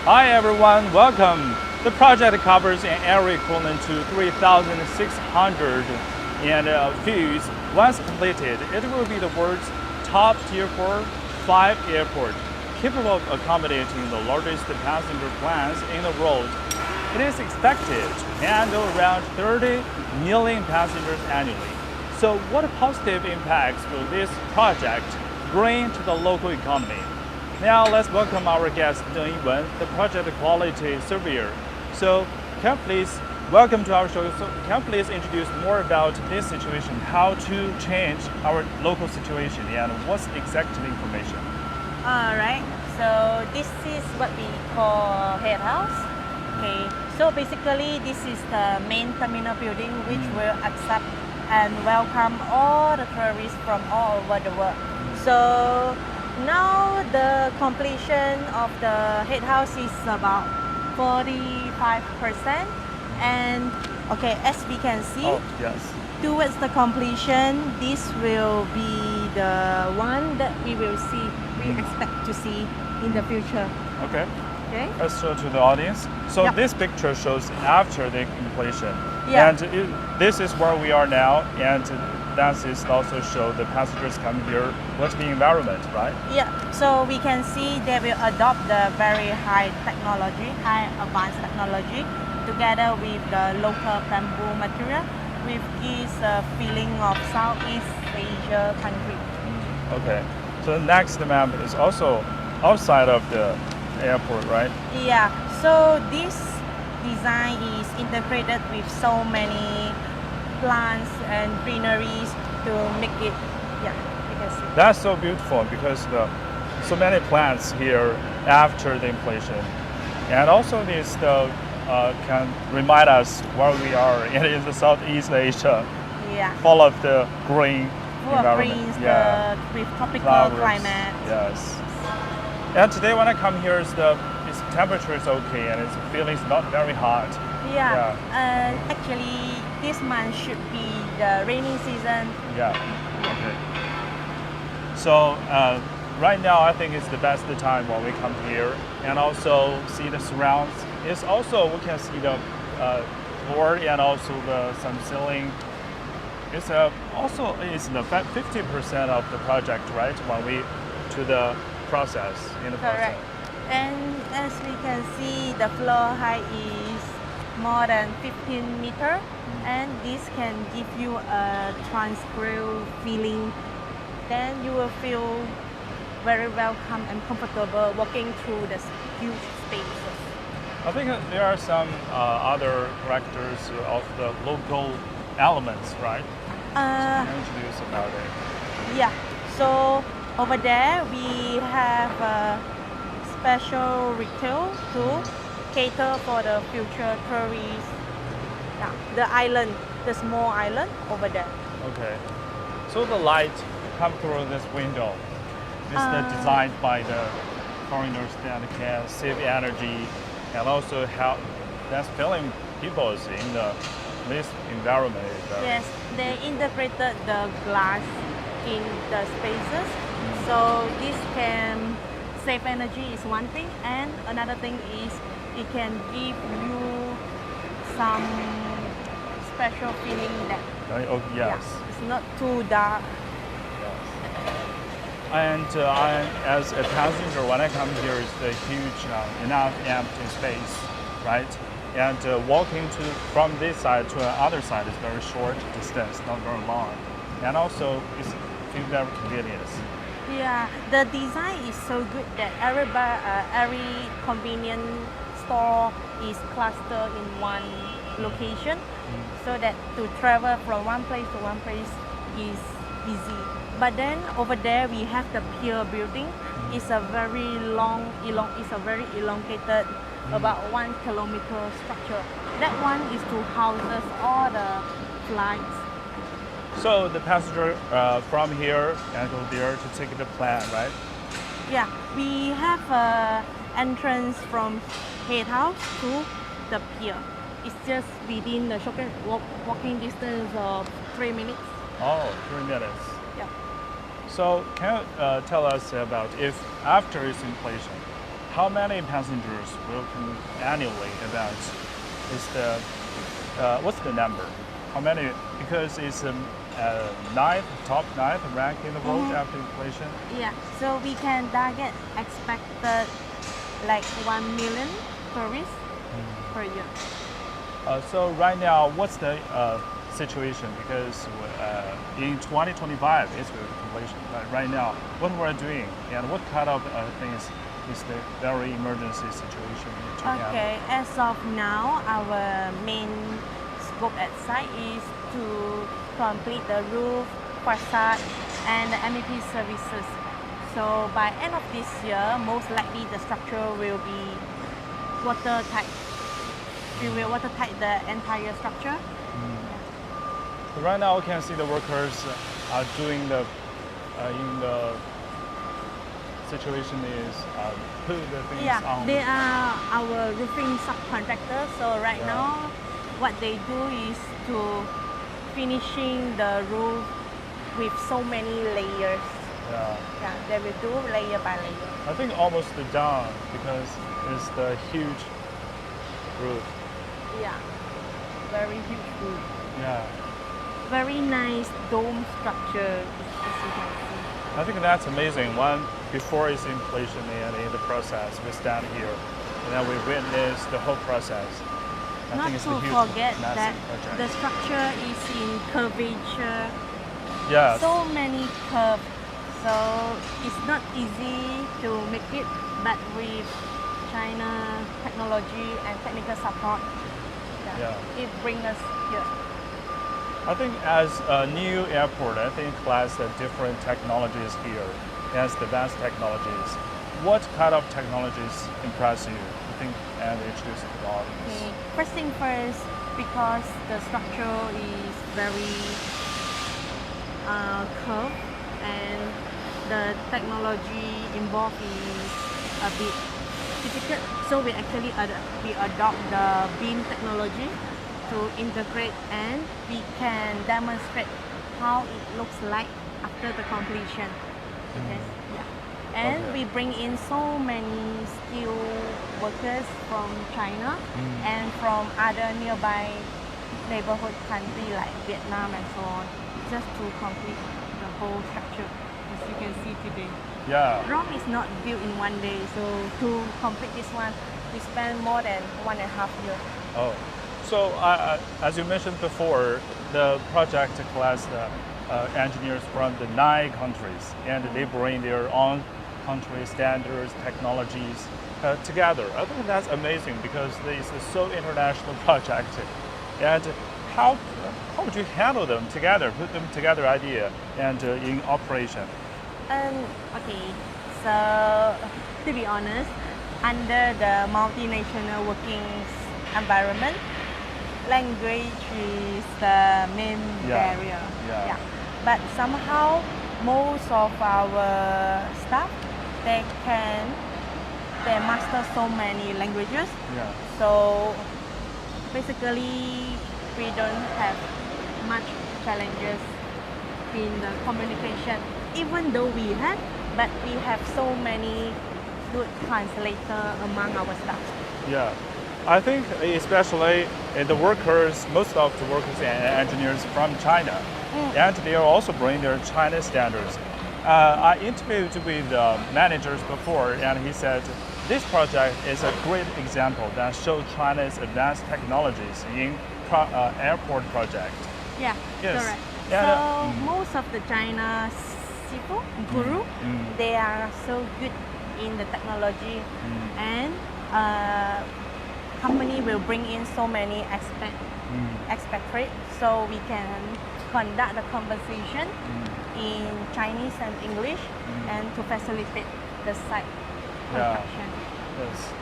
Hi everyone, welcome. The project covers an area equivalent to 3,600 views. Once completed, it will be the world's top tier 5 airport, capable of accommodating the largest passenger planes in the world. It is expected to handle around 30 million passengers annually. So what positive impacts will this project bring to the local economy? Now let's welcome our guest, Deng Yiwen, the project quality surveyor. So can you please welcome to our show. So can you please introduce more about this situation, how to change our local situation, and what's the exact information? All right. So this is what we call head house. Okay. So basically, this is the main terminal building which will accept and welcome all the tourists from all over the world. So now the completion of the head house is about 45%, and okay, as we can see, towards the completion, this will be the one that we expect to see in the future. Okay. Okay. Let's show to the audience. So this picture shows after the completion, and this is where we are now, and that is also show the passengers come here. What's the environment, right? Yeah. So we can see they will adopt the very high advanced technology, together with the local bamboo material, which gives a feeling of Southeast Asia country. Okay. So the next map is also outside of the airport, right? Yeah. So this design is integrated with so many plants and greeneries to make it, you can see. That's so beautiful because so many plants here after the inflation, and also this can remind us where we are. It is the Southeast Asia, full of the green environment. With tropical flowers. climate. Yes. And today when I come here, its temperature is okay, and its feeling is not very hot. Actually, this month should be the rainy season. Okay. So right now, I think it's the best time when we come here and also see the surrounds. It's also we can see the floor and also some ceiling. It's also is the 50% of the project, right? When we to the process in the Correct. And as we can see, the floor height is more than 15 meters, and this can give you a tranquil feeling. Then you will feel very welcome and comfortable walking through the huge spaces. I think there are some other characters of the local elements, right? So can you introduce about it? Yeah. So over there we have a special retail to cater for the future tourists. The island, the small island over there. Okay. So the light come through this window. Is designed by the foreigners that can save energy and also help that's filling people in this environment. Yes, they integrated the glass in the spaces, so this can save energy is one thing, and another thing is it can give you some special feeling that it's not too dark. And as a passenger, when I come here, it's a huge enough empty space, right? And walking from this side to the other side is very short distance, not very long, and also it's very convenient. Yeah, the design is so good that every convenient store is clustered in one location, so that to travel from one place to one place is easy. But then over there we have the pier building. It's a very very elongated, about 1 kilometer structure. That one is to house all the flights. So the passenger from here and go there to take the plane, right? Yeah, we have an entrance from head house to the pier. It's just within the walking distance of 3 minutes. Oh, 3 minutes. Yeah. So can you tell us about if after its inflation, how many passengers will come annually about? Is the what's the number? How many? Because it's top ninth rank in the world after inflation. Yeah, so we can target expected like 1 million tourists per year. So right now, what's the situation? Because in 2025, it's with completion. But right now, what we're doing and what kind of things is the very emergency situation to handle? Okay, as of now, our main scope at site is to complete the roof, facade, and the amenity services. So by end of this year, most likely the structure will be watertight. We will watertight the entire structure. So right now, we can see the workers are doing the in the situation is put the things on. They are our roofing subcontractors. So right now, what they do is to finishing the roof with so many layers. Yeah. Yeah, they will do layer by layer. I think almost done because it's the huge roof. Yeah, very huge roof. Yeah. Very nice dome structure, as you can see. I think that's amazing. One, before its inflation and in the process, we stand here and then we witness the whole process. I Not think it's to a huge, forget massive that project. the structure is in curvature, Yes. so many curves. So it's not easy to make it, but with China technology and technical support, it brings us here. I think as a new airport, I think class the different technologies here, as the advanced technologies. What kind of technologies impress you? I think and introduce to the audience. Okay. First thing first, because the structure is very curved and the technology involved is a bit difficult. So we actually adopt the beam technology to integrate, and we can demonstrate how it looks like after the completion. Okay. Yeah. And we bring in so many skilled workers from China and from other nearby neighborhood countries like Vietnam and so on, just to complete the whole structure, as you can see today. Yeah. Rome is not built in one day, so to complete this one, we spend more than 1.5 years. Oh. So, as you mentioned before, the project collects engineers from the 9 countries, and they bring their own country standards, technologies together. I think that's amazing because this is so international project. And how would you handle them together, put them together idea and in operation? Okay, so to be honest, under the multinational working environment, language is the main barrier. Yeah. But somehow most of our staff, they master so many languages. Yeah. So basically we don't have much challenges in the communication, even though we have, but we have so many good translators among our staff. Yeah. I think especially the workers, most of the workers and engineers from China, and they are also bringing their China standards. I interviewed with managers before, and he said this project is a great example that shows China's advanced technologies in airport project. Yeah, Yes. correct. And, So most of the China people, guru, they are so good in the technology, and company will bring in so many expatriates, so we can conduct the conversation in Chinese and English, and to facilitate the site construction. Yes.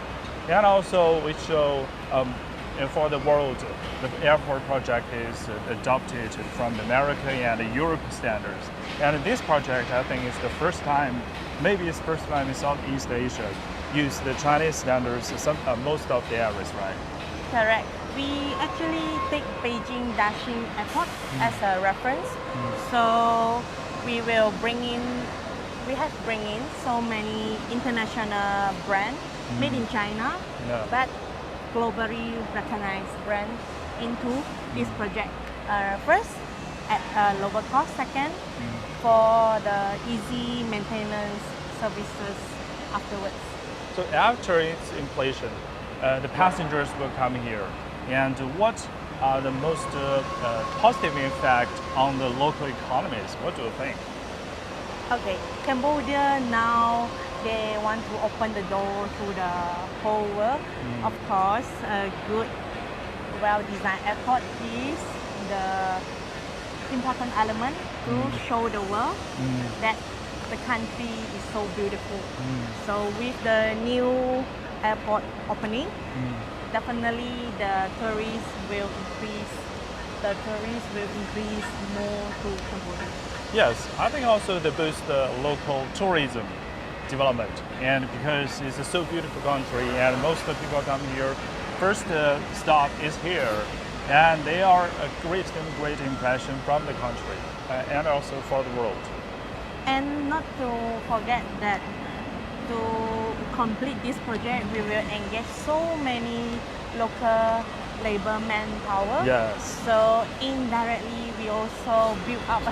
And also we show and for the world, the airport project is adopted from the American and the Europe standards. And this project, I think, is the first time, maybe it's first time in Southeast Asia, use the Chinese standards in most of the areas, right? Correct. We actually take Beijing Daxing Airport as a reference. So we will we have bring in so many international brands made in China, Yeah. but globally recognized brand into this project. First, at a lower cost. Second, for the easy maintenance services afterwards. So after its inflation, the passengers will come here. And what are the most positive effect on the local economies? What do you think? Okay, Cambodia now they want to open the door to the whole world. Of course, a good, well-designed airport is the important element to show the world that the country is so beautiful. So with the new airport opening, definitely the tourists will increase. The tourists will increase more to Cambodia. Yes, I think also they boost the local tourism development, and because it's a so beautiful country and most of the people come here, first stop is here, and they are a great impression from the country and also for the world. And not to forget that to complete this project, we will engage so many local labor manpower. Yes. So indirectly, we also build up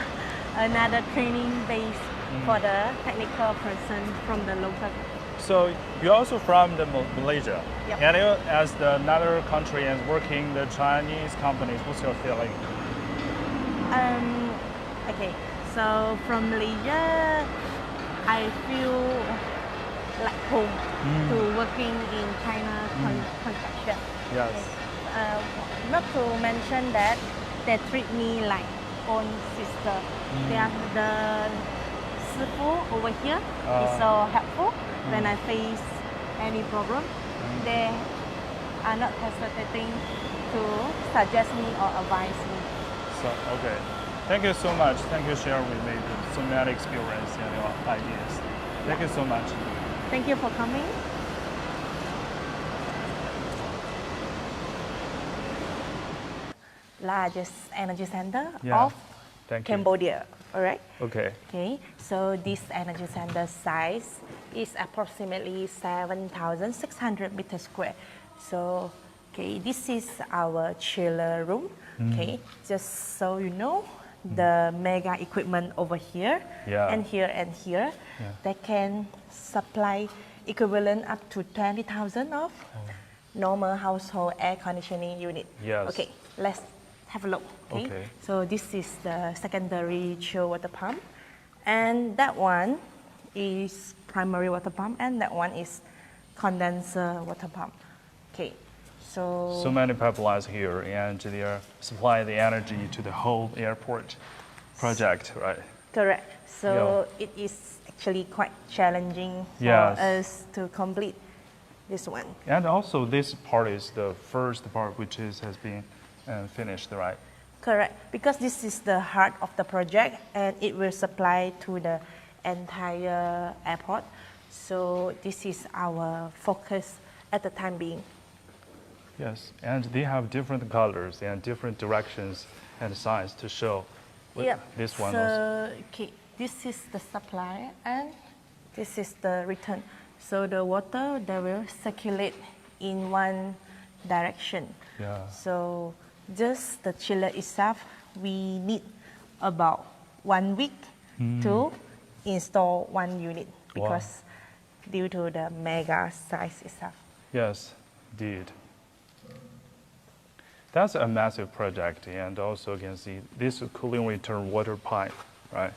another training base for the technical person from the local. So you're also from the Malaysia, Yep. and you, as another country and working the Chinese companies, what's your feeling? Okay, so from Malaysia, I feel like home to working in China construction. Yes. Not to mention that they treat me like own sister. They are the Sifu over here is so helpful when I face any problem. They are not hesitating to suggest me or advise me. So, okay. Thank you so much. Thank you for sharing with me so many experience and your ideas. Thank you so much. Thank you for coming. Largest energy center Yeah. of Thank you. Cambodia. All right. Okay. Okay. So this energy center size is approximately 7,600 meters square. So, okay, this is our chiller room. Okay, just so you know, the mega equipment over here Yeah. and here and here, they can supply equivalent up to 20,000 of normal household air conditioning unit. Yes. Okay, let's have a look. Okay. Okay. So this is the secondary chill water pump, and that one is primary water pump, and that one is condenser water pump. Okay. So many pipelines here, and they are supplying the energy to the whole airport project, right? Correct. So it is actually quite challenging for Yes. us to complete this one. And also, this part is the first part which has been finished, right? Correct. Because this is the heart of the project and it will supply to the entire airport. So this is our focus at the time being. Yes, and they have different colors and different directions and signs to show. This one also. So, okay, this is the supply and this is the return. So the water, they will circulate in one direction. Yeah. So just the chiller itself, we need about 1 week to install one unit because due to the mega size itself. Yes, indeed. That's a massive project, and also you can see this cooling return water pipe, right?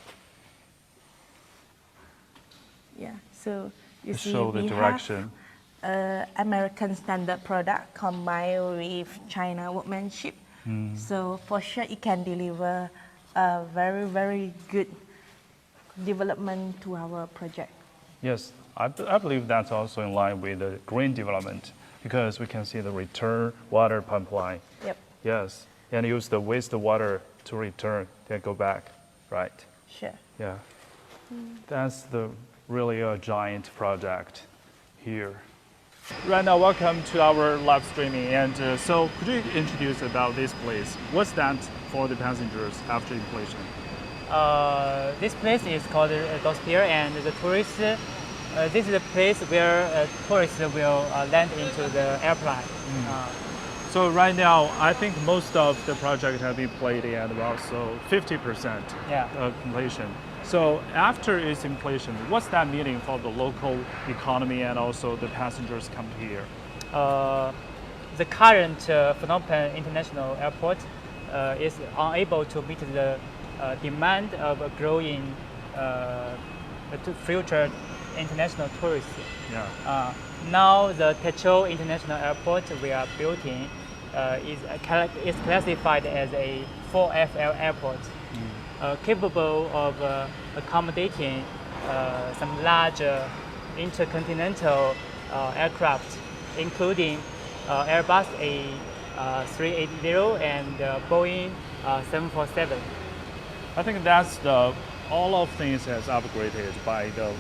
Yeah, so you To see show the we direction. have American standard product combined with China workmanship. So for sure it can deliver a very, very good development to our project. Yes, I believe that's also in line with the green development because we can see the return water pipeline. Yep, Yes, and use the wastewater to return, then go back, right? sure. Yeah, that's really a giant project here. Right now, welcome to our live streaming. And so, could you introduce about this place? What's that for the passengers after inflation? This place is called Dospierre, and the tourists. This is the place where tourists will land into the airplane. So right now, I think most of the project have been played at about 50% of completion. So after its completion, what's that meaning for the local economy and also the passengers come here? The current Phnom Penh International Airport is unable to meet the demand of a growing future international tourists. Yeah. Now the Techo International Airport we are building is classified as a 4FL airport, capable of accommodating some large intercontinental aircraft, including Airbus A380 and Boeing 747. I think that's all of things has upgraded by the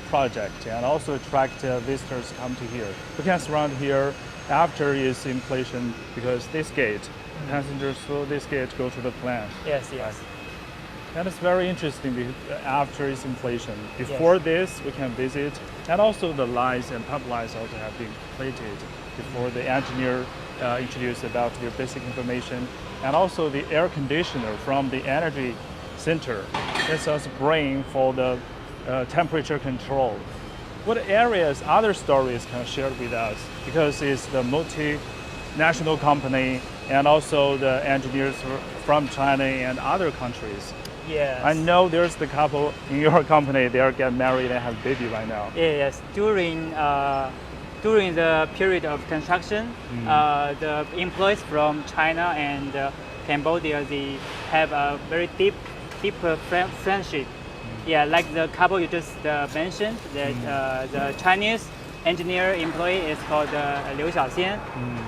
project and also attract visitors come to here. We can surround here after its completion because this gate, passengers through this gate go to the plant. Yes. And it's very interesting after its completion. Before this, we can visit, and also the lights and pump lights also have been completed before the engineer introduced about their basic information, and also the air conditioner from the energy center. It's also brain for the temperature control. What areas, other stories can share with us? Because it's the multinational company and also the engineers from China and other countries. Yes. I know there's the couple in your company, they are getting married and have a baby right now. Yes. During the period of construction, the employees from China and Cambodia, they have a very deep friendship. Yeah, like the couple you just mentioned, that the Chinese engineer employee is called Liu Xiaoxian,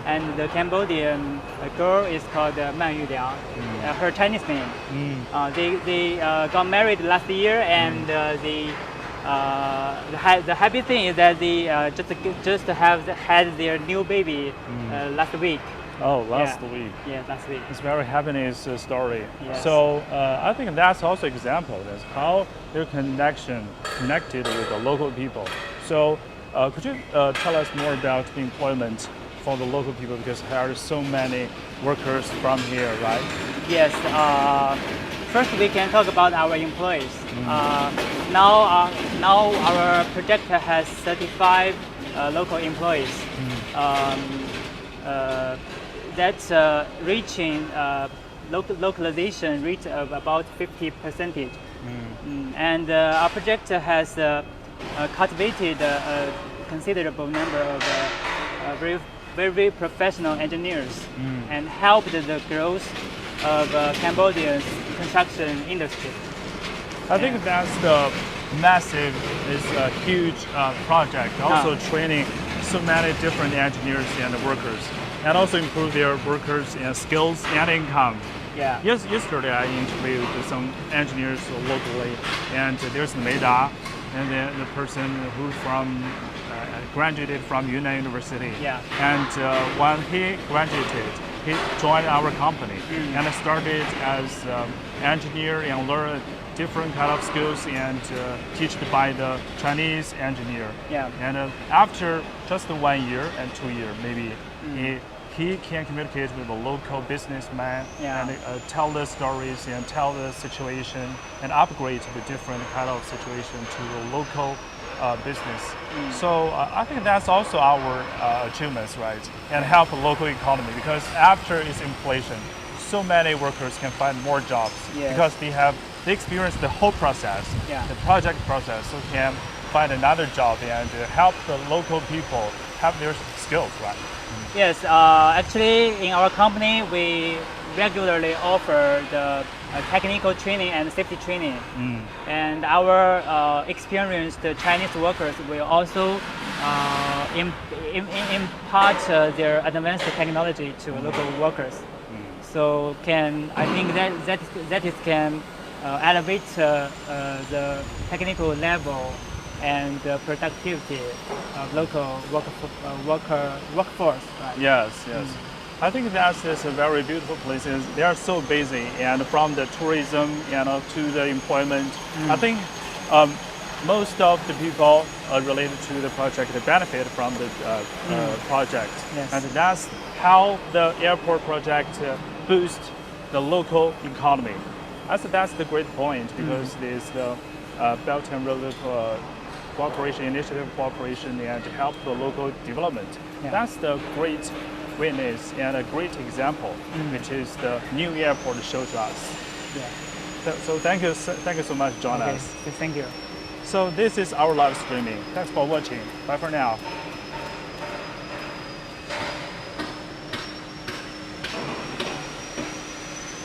and the Cambodian girl is called Man Yuliang, her Chinese name. They got married last year, and the happy thing is that they just have had their new baby last week. Oh, last week. Yeah, last week. It's very happiness story. Yes. So I think that's also example. That's how their connected with the local people. So could you tell us more about the employment for the local people, because there are so many workers from here, right? Yes. First, we can talk about our employees. Now our project has 35 local employees. That's reaching localization rate of about 50%. And our project has cultivated a considerable number of very professional engineers and helped the growth of Cambodia's construction industry. I think that's the massive, is a huge project. Also training so many different engineers and workers, and also improve their workers and skills and income. Yeah. Yes, yesterday I interviewed some engineers locally, and there's Meida, and then the person who graduated from Yunnan University. Yeah. And when he graduated, he joined our company and started as engineer and learned different kind of skills and taught by the Chinese engineer. Yeah. And after just 1 year and 2 years, maybe he can communicate with a local businessman and tell the stories and tell the situation and upgrade the different kind of situation to the local business. So I think that's also our achievements, right? And help the local economy, because after its inflation, so many workers can find more jobs because they experience the whole process, the project process, so can find another job and help the local people have their skills, right? Yes, actually in our company we regularly offer the technical training and safety training. And our experienced Chinese workers will also impart their advanced technology to local workers. So I think that it can elevate the technical level and the productivity of local workforce. Right? Yes. I think that is a very beautiful places. They are so busy, and from the tourism, to the employment, I think most of the people related to the project benefit from the project, Yes. and that's how the airport project boosts the local economy. That's the great point, because this the Belt and Road Cooperation Initiative cooperation and to help the local development. Yeah. That's the great witness and a great example, which is the new airport showed to us. Yeah. So thank you so much, join Okay. us. Thank you. So this is our live streaming. Thanks for watching. Bye for now.